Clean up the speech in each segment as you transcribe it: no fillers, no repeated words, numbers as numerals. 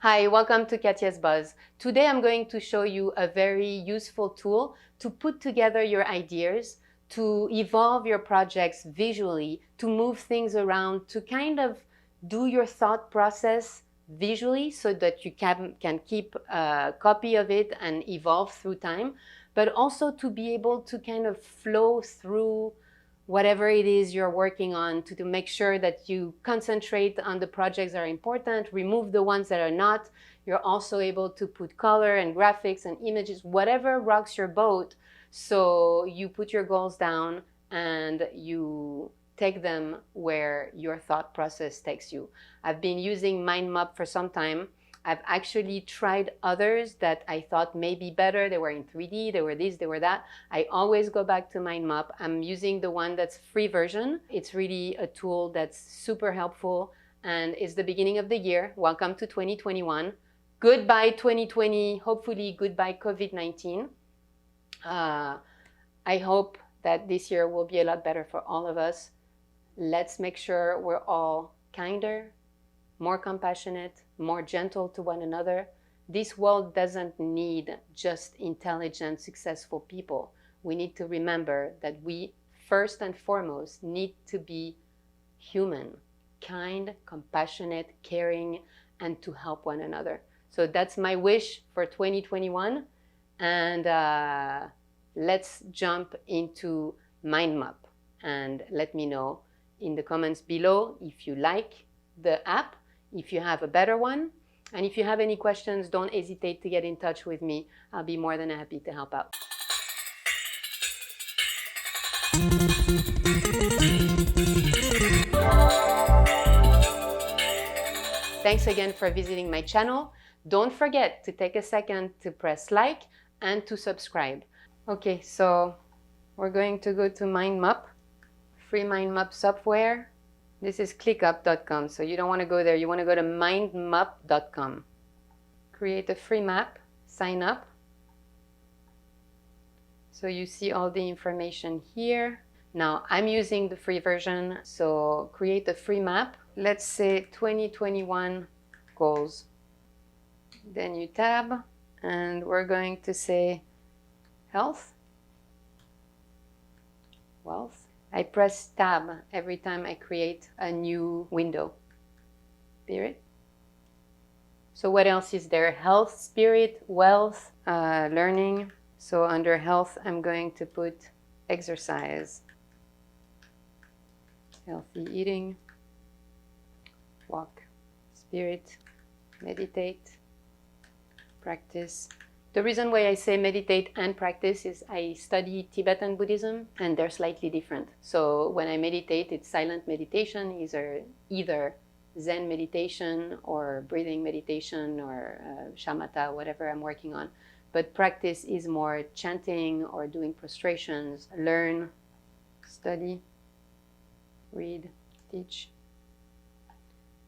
Hi, welcome to Katya's Buzz. Today I'm going to show you a very useful tool to put together your ideas, to evolve your projects visually, to move things around, to kind of do your thought process visually so that you can keep a copy of it and evolve through time, but also to be able to kind of flow through whatever it is you're working on to make sure that you concentrate on the projects that are important, remove the ones that are not. You're also able to put color and graphics and images, whatever rocks your boat. So you put your goals down and you take them where your thought process takes you. I've been using MindMap for some time. I've actually tried others that I thought may be better. They were in 3D, they were this, they were that. I always go back to MindMap. I'm using the one that's free version. It's really a tool that's super helpful, and it's the beginning of the year. Welcome to 2021. Goodbye 2020, hopefully goodbye COVID-19. I hope that this year will be a lot better for all of us. Let's make sure we're all kinder, more compassionate, more gentle to one another. This world doesn't need just intelligent, successful people. We need to remember that we, first and foremost, need to be human, kind, compassionate, caring, and to help one another. So that's my wish for 2021. And let's jump into MindMap. And let me know in the comments below if you like the app, if you have a better one, and if you have any questions, don't hesitate to get in touch with me. I'll be more than happy to help out. Thanks again for visiting my channel. Don't forget to take a second to press like and to subscribe. Okay, so we're going to go to MindMap, free MindMap software. This is clickup.com, so you don't want to go there. You want to go to mindmap.com. Create a free map, sign up. So you see all the information here. Now I'm using the free version, so create a free map. Let's say 2021 goals. Then you tab, and we're going to say health, wealth. I press tab every time I create a new window. Spirit. So what else is there? Health, spirit, wealth, learning. So under health, I'm going to put exercise, healthy eating, walk, spirit, meditate, practice. The reason why I say meditate and practice is I study Tibetan Buddhism, and they're slightly different. So when I meditate, it's silent meditation, either Zen meditation or breathing meditation or shamatha, whatever I'm working on. But practice is more chanting or doing prostrations, learn, study, read, teach,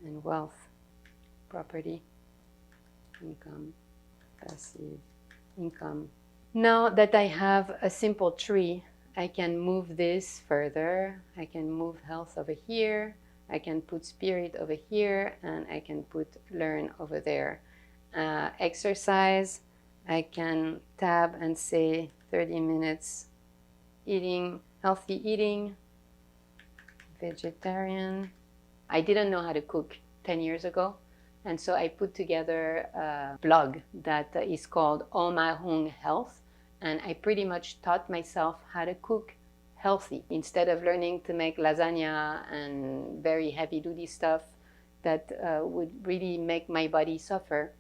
and wealth, property, income, passive income. Now that I have a simple tree, I can move this further. I can move health over here. I can put spirit over here, and I can put learn over there. Exercise, I can tab and say 30 minutes eating, healthy eating, vegetarian. I didn't know how to cook 10 years ago. And so I put together a blog that is called Oh My Hung Health. And I pretty much taught myself how to cook healthy instead of learning to make lasagna and very heavy duty stuff that would really make my body suffer.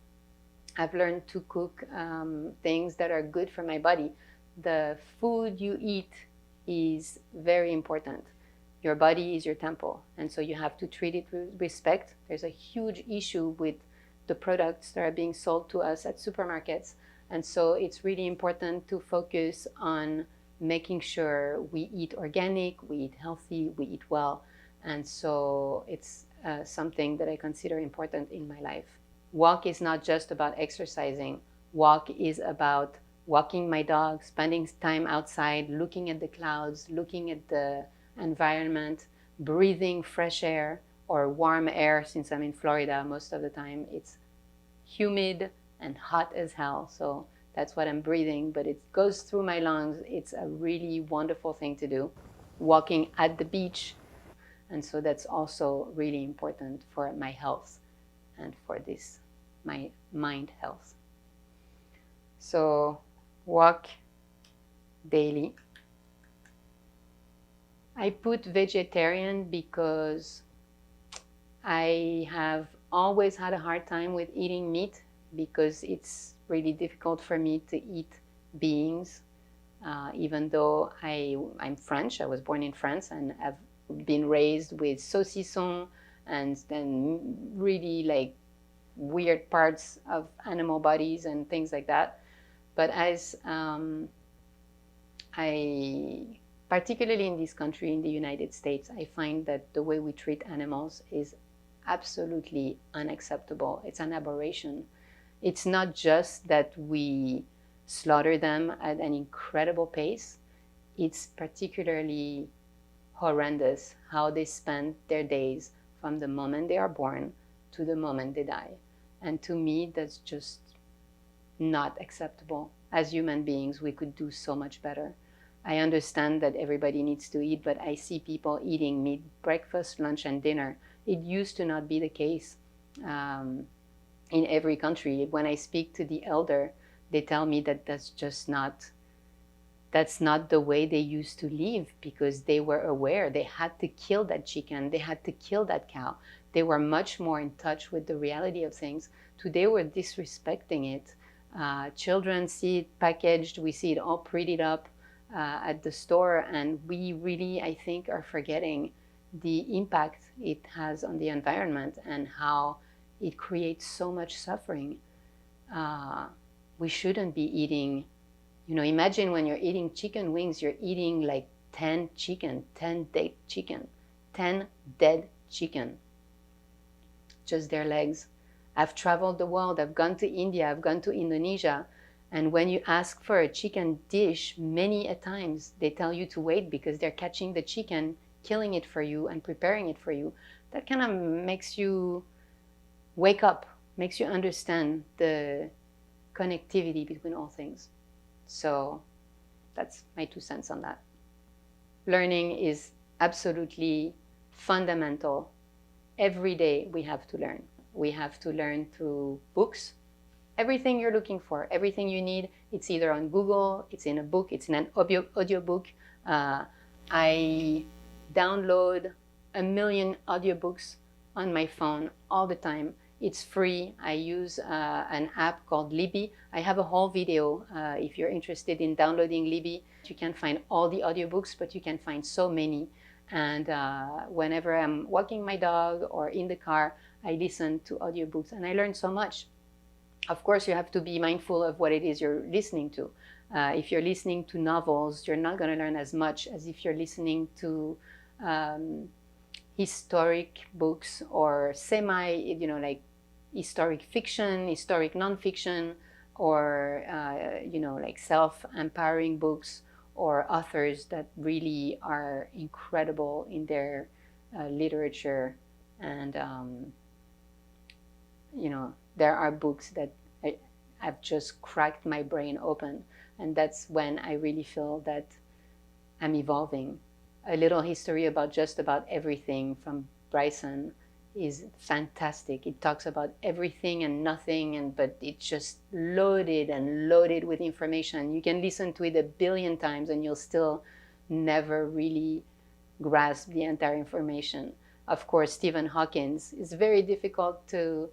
I've learned to cook things that are good for my body. The food you eat is very important. Your body is your temple, and so you have to treat it with respect. There's a huge issue with the products that are being sold to us at supermarkets, and so it's really important to focus on making sure we eat organic, we eat healthy, we eat well, and so it's something that I consider important in my life. Walk is not just about exercising. Walk is about walking my dog, spending time outside, looking at the clouds, looking at the environment, breathing fresh air or warm air. Since I'm in Florida most of the time, it's humid and hot as hell. So that's what I'm breathing, but it goes through my lungs. It's a really wonderful thing to do. Walking at the beach. And so that's also really important for my health and for this, my mind health. So walk daily. I put vegetarian because I have always had a hard time with eating meat because it's really difficult for me to eat beings. Even though I'm French, I was born in France and have been raised with saucisson and then really like weird parts of animal bodies and things like that. But as particularly in this country, in the United States, I find that the way we treat animals is absolutely unacceptable. It's an aberration. It's not just that we slaughter them at an incredible pace. It's particularly horrendous how they spend their days from the moment they are born to the moment they die. And to me, that's just not acceptable. As human beings, we could do so much better. I understand that everybody needs to eat, but I see people eating meat breakfast, lunch, and dinner. It used to not be the case in every country. When I speak to the elder, they tell me that that's not the way they used to live because they were aware. They had to kill that chicken. They had to kill that cow. They were much more in touch with the reality of things. Today we're disrespecting it. Children see it packaged. We see it all prettied up at the store, and we really, I think, are forgetting the impact it has on the environment and how it creates so much suffering. We shouldn't be eating, imagine when you're eating chicken wings, you're eating like 10 dead chicken, just their legs. I've traveled the world, I've gone to India, I've gone to Indonesia, and when you ask for a chicken dish, many a times they tell you to wait because they're catching the chicken, killing it for you and preparing it for you. That kind of makes you wake up, makes you understand the connectivity between all things. So that's my 2 cents on that. Learning is absolutely fundamental. Every day we have to learn. We have to learn through books. Everything you're looking for, everything you need, it's either on Google, it's in a book, it's in an audio book. I download 1 million audiobooks on my phone all the time. It's free. I use an app called Libby. I have a whole video if you're interested in downloading Libby. You can find all the audiobooks, but you can find so many. And whenever I'm walking my dog or in the car, I listen to audiobooks and I learn so much. Of course, you have to be mindful of what it is you're listening to. If you're listening to novels, you're not going to learn as much as if you're listening to historic books or like historic fiction, historic nonfiction, or like self-empowering books or authors that really are incredible in their literature. And there are books that have just cracked my brain open, and that's when I really feel that I'm evolving. A Little History About Just About Everything from Bryson is fantastic. It talks about everything and nothing, but it's just loaded and loaded with information. You can listen to it 1 billion times and you'll still never really grasp the entire information. Of course, Stephen Hawking is very difficult to,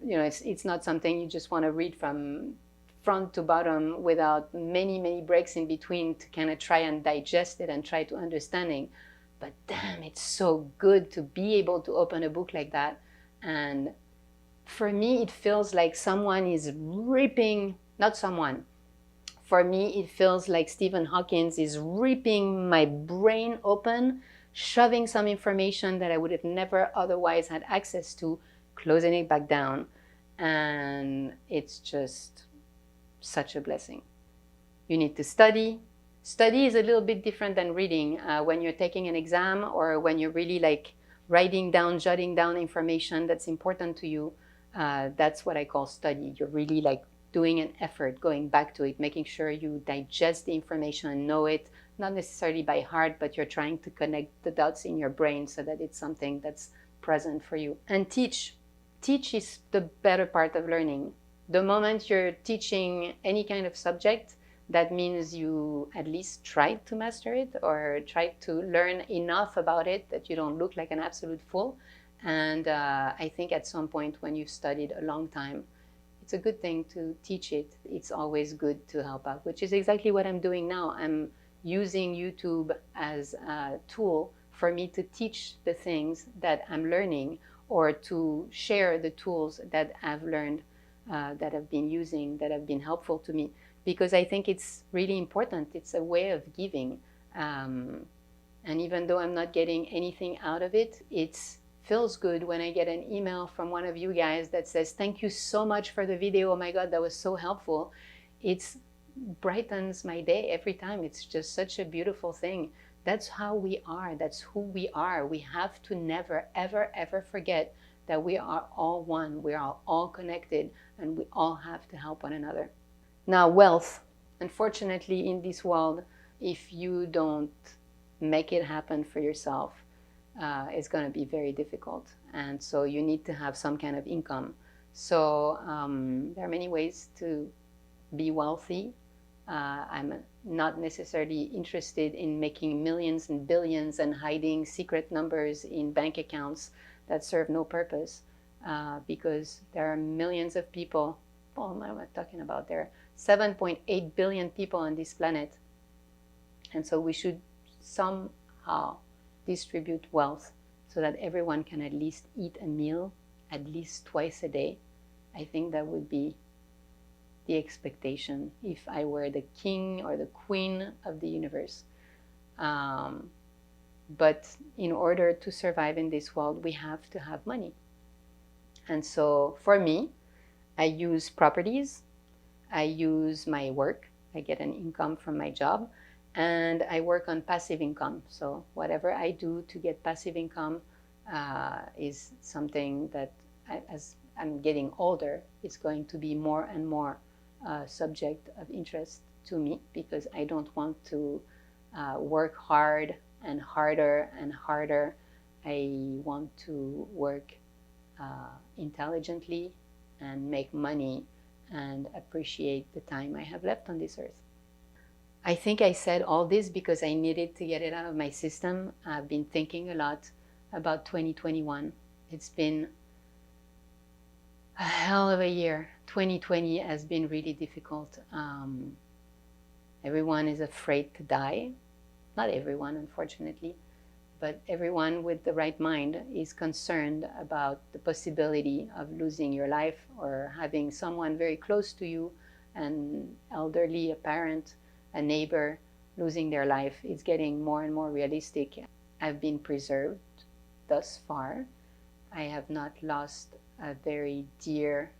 it's not something you just want to read from front to bottom without many breaks in between to kind of try and digest it and try to understanding. But damn, it's so good to be able to open a book like that. And for me, it feels like someone is ripping, not someone. For me, it feels like Stephen Hawking is ripping my brain open, shoving some information that I would have never otherwise had access to, closing it back down. And it's just such a blessing. You need to study. Study is a little bit different than reading. When you're taking an exam or when you're really like writing down, jotting down information that's important to you, That's what I call study. You're really like doing an effort, going back to it, making sure you digest the information and know it, not necessarily by heart, but you're trying to connect the dots in your brain so that it's something that's present for you. And teach. Teach is the better part of learning. The moment you're teaching any kind of subject, that means you at least tried to master it or tried to learn enough about it that you don't look like an absolute fool. And I think at some point when you've studied a long time, it's a good thing to teach it. It's always good to help out, which is exactly what I'm doing now. I'm using YouTube as a tool for me to teach the things that I'm learning, or to share the tools that I've learned, that I've been using, that have been helpful to me, because I think it's really important. It's a way of giving. And even though I'm not getting anything out of it, it feels good when I get an email from one of you guys that says, "Thank you so much for the video. Oh my God, that was so helpful." It brightens my day every time. It's just such a beautiful thing. That's how we are. That's who we are. We have to never, ever, ever forget that we are all one. We are all connected, and we all have to help one another. Now, wealth. Unfortunately, in this world, if you don't make it happen for yourself, it's going to be very difficult. And so you need to have some kind of income. So there are many ways to be wealthy. I'm not necessarily interested in making millions and billions and hiding secret numbers in bank accounts that serve no purpose, because there are millions of people. Oh, what am I talking about? There are 7.8 billion people on this planet. And so we should somehow distribute wealth so that everyone can at least eat a meal at least twice a day. I think that would be the expectation if I were the king or the queen of the universe. But in order to survive in this world, we have to have money. And so for me, I use properties, I use my work, I get an income from my job, and I work on passive income. So whatever I do to get passive income is something that, as I'm getting older, it's going to be more and more subject of interest to me, because I don't want to work hard and harder and harder. I want to work intelligently and make money and appreciate the time I have left on this earth. I think I said all this because I needed to get it out of my system. I've been thinking a lot about 2021. It's been a hell of a year. 2020 has been really difficult. Everyone is afraid to die. Not everyone, unfortunately, but everyone with the right mind is concerned about the possibility of losing your life, or having someone very close to you, an elderly, a parent, a neighbor, losing their life. It's getting more and more realistic. I've been preserved thus far. I have not lost a very dear,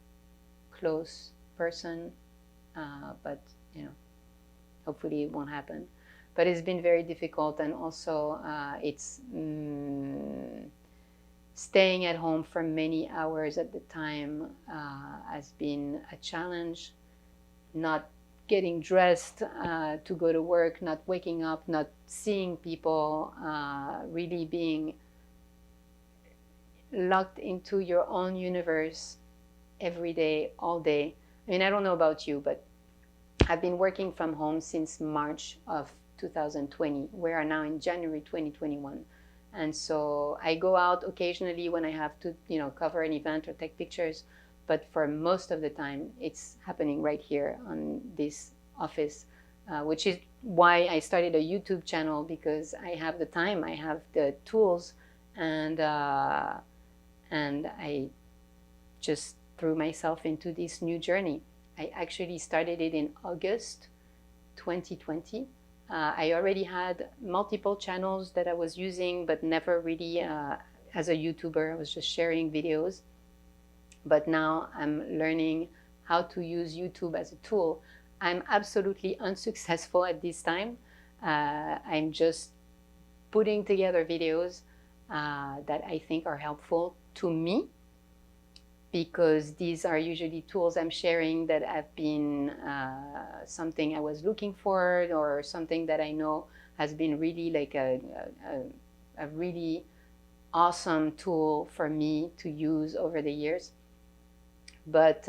close person, but hopefully it won't happen. But it's been very difficult, and also it's staying at home for many hours at the time has been a challenge. Not getting dressed to go to work, not waking up, not seeing people, really being locked into your own universe every day, all day. I mean, I don't know about you, but I've been working from home since March of 2020. We are now in January 2021. And so I go out occasionally when I have to, cover an event or take pictures. But for most of the time, it's happening right here on this office, which is why I started a YouTube channel, because I have the time, I have the tools, and I just threw myself into this new journey. I actually started it in August 2020. I already had multiple channels that I was using, but never really as a YouTuber. I was just sharing videos. But now I'm learning how to use YouTube as a tool. I'm absolutely unsuccessful at this time. I'm just putting together videos that I think are helpful to me, because these are usually tools I'm sharing that have been something I was looking for, or something that I know has been really like a really awesome tool for me to use over the years. But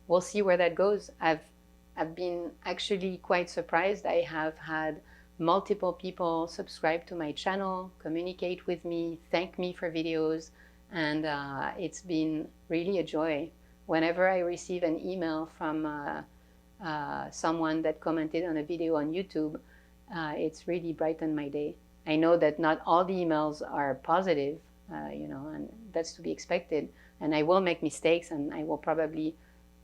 we'll see where that goes. I've been actually quite surprised. I have had multiple people subscribe to my channel, communicate with me, thank me for videos, and it's been really a joy. Whenever I receive an email from someone that commented on a video on YouTube, it's really brightened my day. I know that not all the emails are positive, and that's to be expected. And I will make mistakes, and I will probably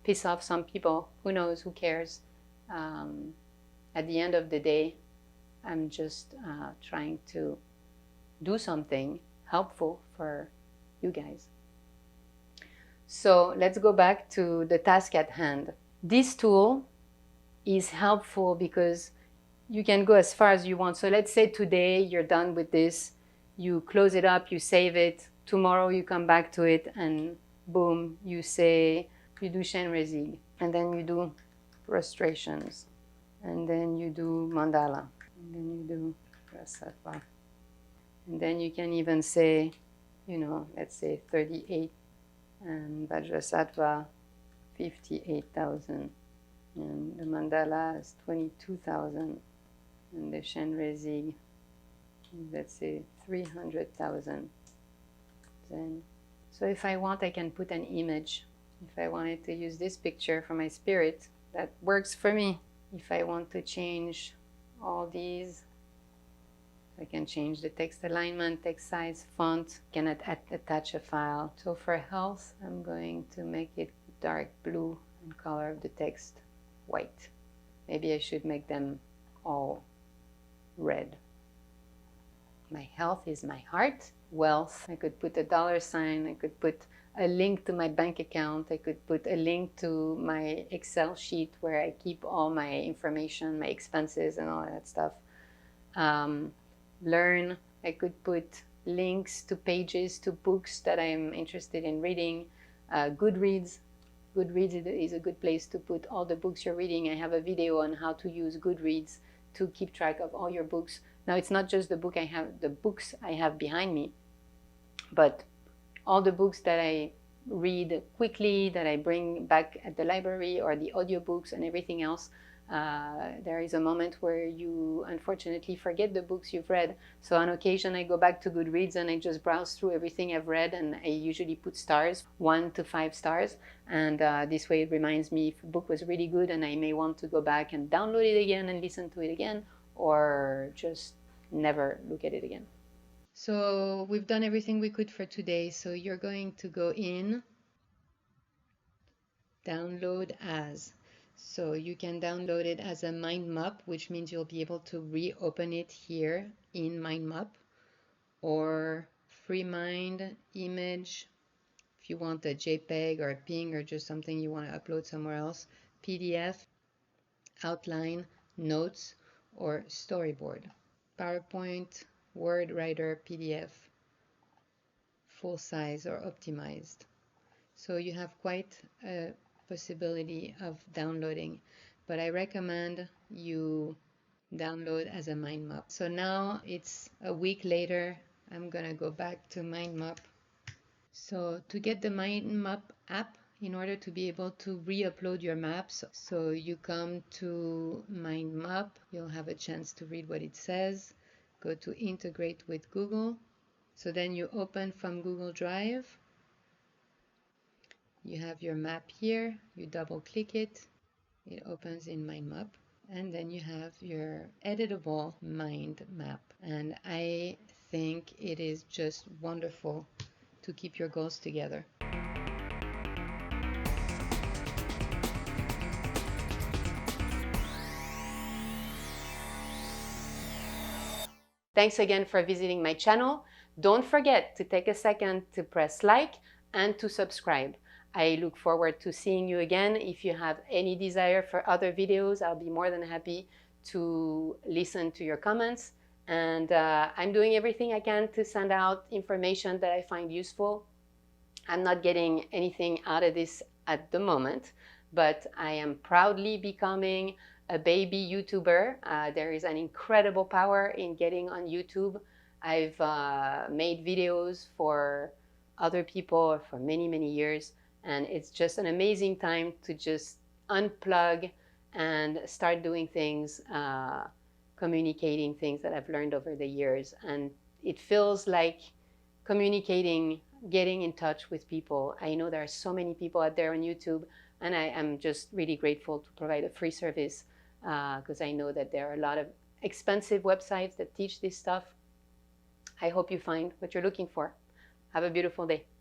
piss off some people. Who knows? Who cares? At the end of the day, I'm just trying to do something helpful for you guys. So let's go back to the task at hand. This tool is helpful because you can go as far as you want. So let's say today you're done with this, you close it up, you save it. Tomorrow you come back to it and boom, you do Chêne Rezig, and then you do frustrations, and then you do mandala, and then you do Vajrasattva. And then you can even say, let's say 38, and Vajrasattva 58,000, and the mandala is 22,000, and the Chêne Rezig, let's say 300,000. Then, so if I want, I can put an image. If I wanted to use this picture for my spirit, that works for me. If I want to change all these, I can change the text alignment, text size, font, can attach a file. So for health, I'm going to make it dark blue and color of the text white. Maybe I should make them all red. My health is my heart. Wealth, I could put a $sign, I could put a link to my bank account, I could put a link to my Excel sheet where I keep all my information, my expenses and all that stuff. Learn, I could put links to pages, to books that I'm interested in reading. Goodreads is a good place to put all the books you're reading. I have a video on how to use Goodreads to keep track of all your books. Now, it's not just the books I have behind me, but all the books that I read quickly, that I bring back at the library, or the audiobooks and everything else. There is a moment where you unfortunately forget the books you've read. So on occasion, I go back to Goodreads and I just browse through everything I've read, and I usually put stars, 1 to 5 stars. And this way it reminds me if a book was really good and I may want to go back and download it again and listen to it again, or just never look at it again. So we've done everything we could for today. So you're going to go in, download as. So you can download it as a mind map, which means you'll be able to reopen it here in MindMap, or FreeMind image, if you want a JPEG or a PNG or just something you want to upload somewhere else, PDF, outline, notes, or storyboard, PowerPoint, Word Writer, PDF, full size or optimized. So you have quite a possibility of downloading, but I recommend you download as a mind map. So now it's a week later. I'm gonna go back to MindMap. So to get the MindMap app, in order to be able to re-upload your maps, so you come to MindMap, you'll have a chance to read what it says. Go to integrate with Google. So then you open from Google Drive. You have your map here, you double click it, it opens in MindMap, and then you have your editable mind map. And I think it is just wonderful to keep your goals together. Thanks again for visiting my channel. Don't forget to take a second to press like and to subscribe. I look forward to seeing you again. If you have any desire for other videos, I'll be more than happy to listen to your comments. And I'm doing everything I can to send out information that I find useful. I'm not getting anything out of this at the moment, but I am proudly becoming a baby YouTuber. There is an incredible power in getting on YouTube. I've made videos for other people for many, many years, and it's just an amazing time to just unplug and start doing things, communicating things that I've learned over the years. And it feels like communicating, getting in touch with people. I know there are so many people out there on YouTube, and I am just really grateful to provide a free service because I know that there are a lot of expensive websites that teach this stuff. I hope you find what you're looking for. Have a beautiful day.